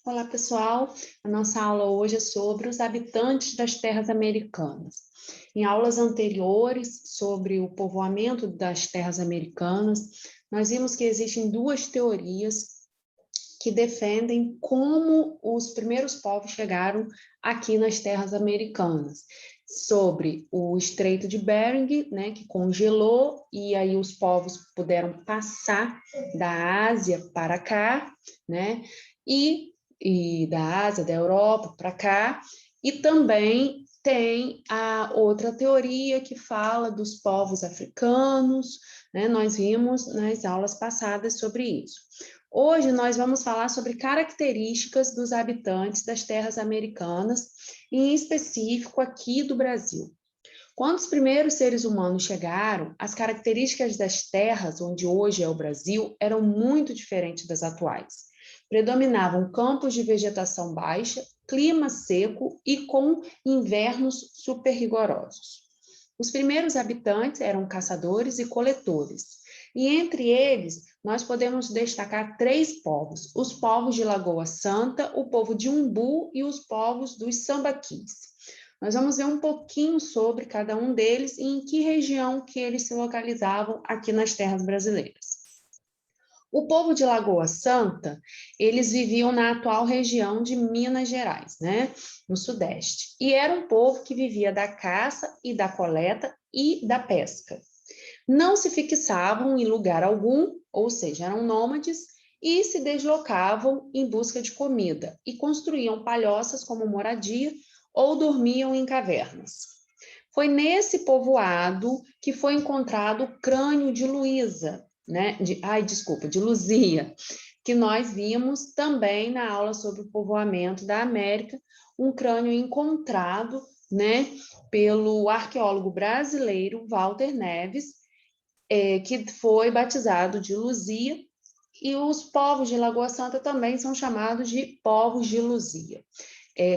Olá, pessoal. A nossa aula hoje é sobre os habitantes das terras americanas. Em aulas anteriores, sobre o povoamento das terras americanas, nós vimos que existem duas teorias que defendem como os primeiros povos chegaram aqui nas terras americanas. Sobre o Estreito de Bering, né, que congelou, e aí os povos puderam passar da Ásia para cá, né, e da Ásia, da Europa para cá, e também tem a outra teoria que fala dos povos africanos, né? Nós vimos nas aulas passadas sobre isso. Hoje nós vamos falar sobre características dos habitantes das terras americanas, em específico aqui do Brasil. Quando os primeiros seres humanos chegaram, as características das terras, onde hoje é o Brasil, eram muito diferentes das atuais. Predominavam campos de vegetação baixa, clima seco e com invernos super rigorosos. Os primeiros habitantes eram caçadores e coletores, e entre eles nós podemos destacar três povos: os povos de Lagoa Santa, o povo de Umbu e os povos dos Sambaquis. Nós vamos ver um pouquinho sobre cada um deles e em que região que eles se localizavam aqui nas terras brasileiras. O povo de Lagoa Santa, eles viviam na atual região de Minas Gerais, né, no Sudeste, e era um povo que vivia da caça e da coleta e da pesca. Não se fixavam em lugar algum, ou seja, eram nômades, e se deslocavam em busca de comida, e construíam palhoças como moradia, ou dormiam em cavernas. Foi nesse povoado que foi encontrado o crânio de Luísa, né? De Luzia, que nós vimos também na aula sobre o povoamento da América, um crânio encontrado, né, pelo arqueólogo brasileiro Walter Neves, que foi batizado de Luzia, e os povos de Lagoa Santa também são chamados de povos de Luzia.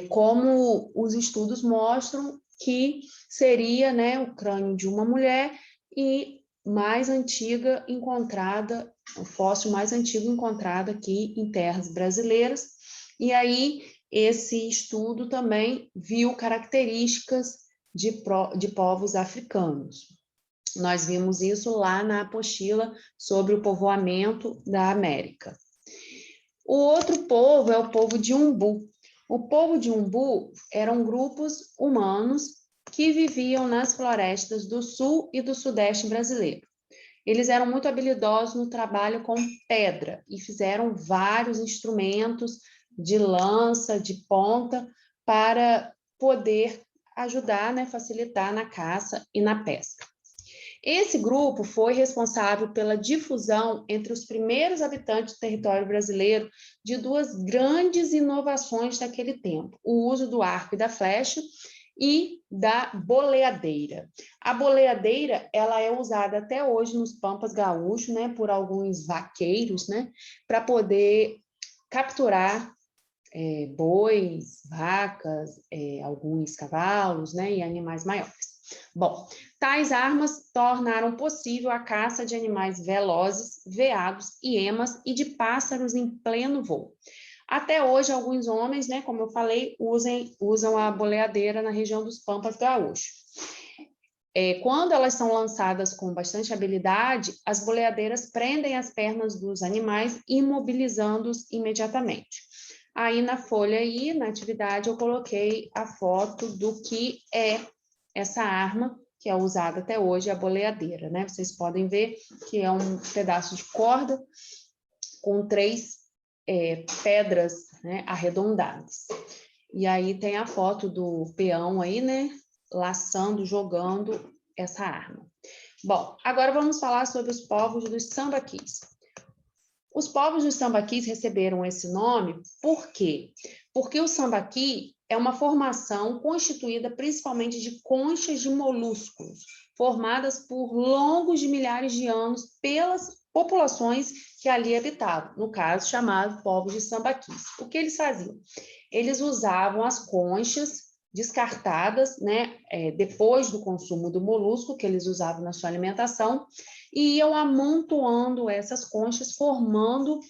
Como os estudos mostram que seria, né, o crânio de uma mulher e mais antiga encontrada, o fóssil mais antigo encontrado aqui em terras brasileiras. E aí esse estudo também viu características de povos africanos. Nós vimos isso lá na apostila sobre o povoamento da América. O outro povo é o povo de Umbu. O povo de Umbu eram grupos humanos que viviam nas florestas do sul e do sudeste brasileiro. Eles eram muito habilidosos no trabalho com pedra e fizeram vários instrumentos de lança, de ponta, para poder ajudar, né, facilitar na caça e na pesca. Esse grupo foi responsável pela difusão entre os primeiros habitantes do território brasileiro de duas grandes inovações daquele tempo: o uso do arco e da flecha e da boleadeira. A boleadeira, ela é usada até hoje nos Pampas Gaúchos, né, por alguns vaqueiros, né, para poder capturar bois, vacas, alguns cavalos, né, e animais maiores. Bom, tais armas tornaram possível a caça de animais velozes, veados e emas e de pássaros em pleno voo. Até hoje, alguns homens, né, como eu falei, usam a boleadeira na região dos Pampas Gaúchos. Quando elas são lançadas com bastante habilidade, as boleadeiras prendem as pernas dos animais, imobilizando-os imediatamente. Aí na folha aí, na atividade, eu coloquei a foto do que é essa arma, que é usada até hoje, a boleadeira, né? Vocês podem ver que é um pedaço de corda com três pedras, né, arredondadas. E aí tem a foto do peão aí, né, laçando, jogando essa arma. Bom, agora vamos falar sobre os povos dos sambaquis. Os povos dos sambaquis receberam esse nome por quê? Porque o sambaqui é uma formação constituída principalmente de conchas de moluscos, formadas por longos de milhares de anos pelas populações que ali habitavam, no caso, chamado povos de sambaquis. O que eles faziam? Eles usavam as conchas descartadas, né, depois do consumo do molusco, que eles usavam na sua alimentação, e iam amontoando essas conchas, formando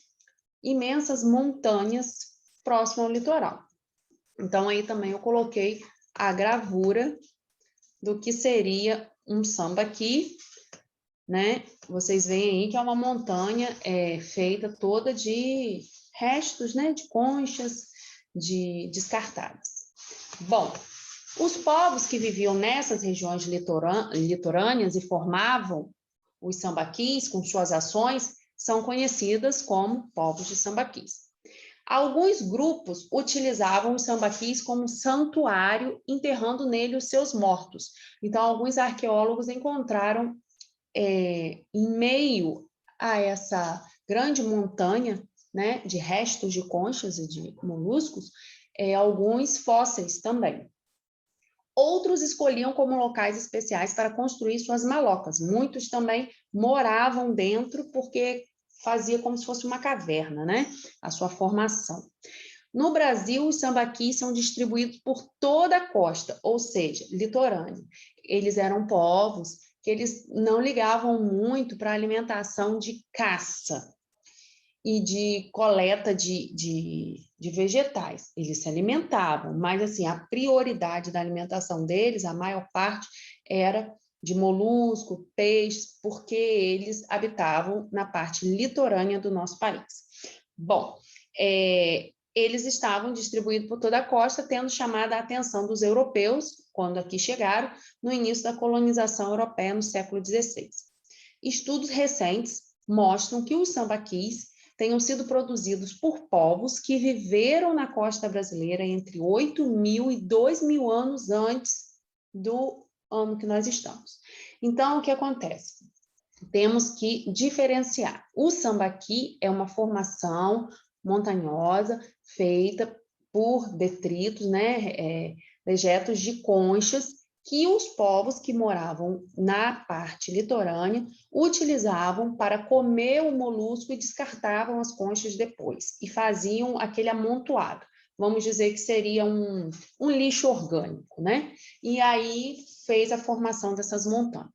imensas montanhas próximo ao litoral. Então, aí também eu coloquei a gravura do que seria um sambaqui, né? Vocês veem aí que é uma montanha feita toda de restos, né? De conchas, de descartadas. Bom, os povos que viviam nessas regiões litorâneas e formavam os sambaquis com suas ações são conhecidas como povos de sambaquis. Alguns grupos utilizavam os sambaquis como santuário, enterrando nele os seus mortos. Então, alguns arqueólogos encontraram, em meio a essa grande montanha, né, de restos de conchas e de moluscos, alguns fósseis também. Outros escolhiam como locais especiais para construir suas malocas. Muitos também moravam dentro porque fazia como se fosse uma caverna, né? A sua formação. No Brasil, os sambaquis são distribuídos por toda a costa, ou seja, litorânea. Eles eram povos que eles não ligavam muito para a alimentação de caça e de coleta de vegetais. Eles se alimentavam, mas assim, a prioridade da alimentação deles, a maior parte, era de molusco, peixes, porque eles habitavam na parte litorânea do nosso país. Bom, eles estavam distribuídos por toda a costa, tendo chamado a atenção dos europeus, quando aqui chegaram, no início da colonização europeia no século XVI. Estudos recentes mostram que os sambaquis tenham sido produzidos por povos que viveram na costa brasileira entre 8.000 e 2.000 anos antes do ano que nós estamos. Então, o que acontece? Temos que diferenciar. O sambaqui é uma formação montanhosa feita por detritos, né, dejetos de conchas que os povos que moravam na parte litorânea utilizavam para comer o molusco e descartavam as conchas depois, e faziam aquele amontoado. Vamos dizer que seria um lixo orgânico, né? E aí fez a formação dessas montanhas.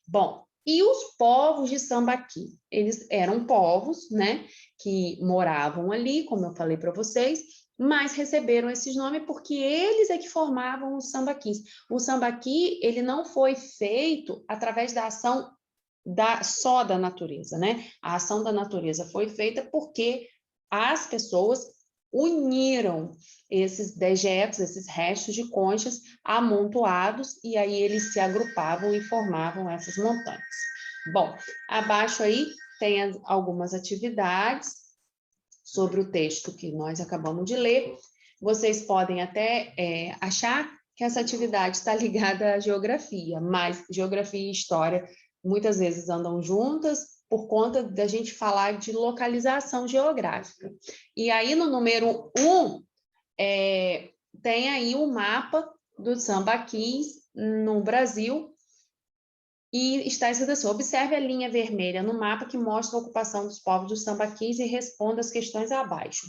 Bom, e os povos de Sambaqui? Eles eram povos, né, que moravam ali, como eu falei para vocês, mas receberam esses nomes porque eles é que formavam os sambaquis. O sambaqui, ele não foi feito através da ação só da natureza, né? A ação da natureza foi feita porque as pessoas uniram esses dejetos, esses restos de conchas amontoados, e aí eles se agrupavam e formavam essas montanhas. Bom, abaixo aí tem algumas atividades sobre o texto que nós acabamos de ler. Vocês podem até achar que essa atividade está ligada à geografia, mas geografia e história muitas vezes andam juntas por conta da gente falar de localização geográfica. E aí, no número 1, tem aí o mapa dos sambaquis no Brasil, e está escrito assim: observe a linha vermelha no mapa que mostra a ocupação dos povos dos sambaquis e responda as questões abaixo.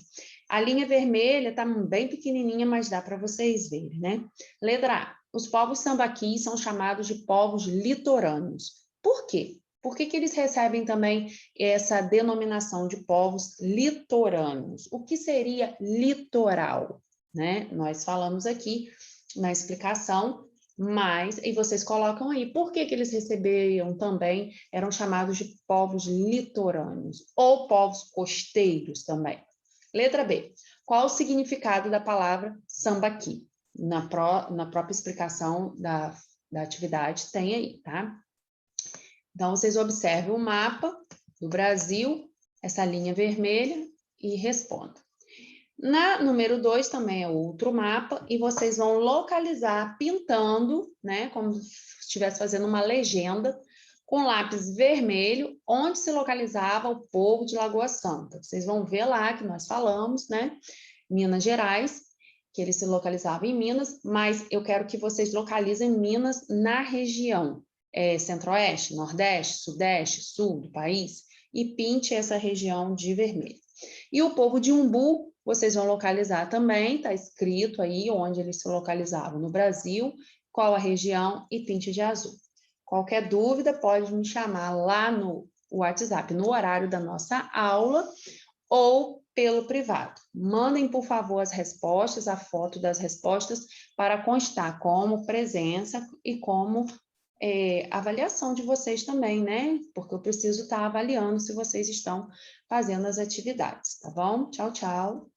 A linha vermelha está bem pequenininha, mas dá para vocês verem, né? Letra A. Os povos sambaquis são chamados de povos litorâneos. Por quê? Por que eles recebem também essa denominação de povos litorâneos? O que seria litoral, né? Nós falamos aqui na explicação, mas, e vocês colocam aí, por que eles recebiam também, eram chamados de povos litorâneos, ou povos costeiros também. Letra B. Qual o significado da palavra sambaqui? Na própria explicação da atividade tem aí, tá? Então, vocês observem o mapa do Brasil, essa linha vermelha, e respondam. Na número 2 também é outro mapa, e vocês vão localizar pintando, né, como se estivesse fazendo uma legenda, com lápis vermelho, onde se localizava o povo de Lagoa Santa. Vocês vão ver lá que nós falamos, né, Minas Gerais, que ele se localizava em Minas, mas eu quero que vocês localizem Minas na região centro-oeste, nordeste, sudeste, sul do país, e pinte essa região de vermelho. E o povo de Umbu, vocês vão localizar também, está escrito aí onde eles se localizavam no Brasil, qual a região, e pinte de azul. Qualquer dúvida pode me chamar lá no WhatsApp, no horário da nossa aula, ou pelo privado. Mandem, por favor, as respostas, a foto das respostas, para constar como presença e como avaliação de vocês também, né? Porque eu preciso estar avaliando se vocês estão fazendo as atividades, tá bom? Tchau, tchau.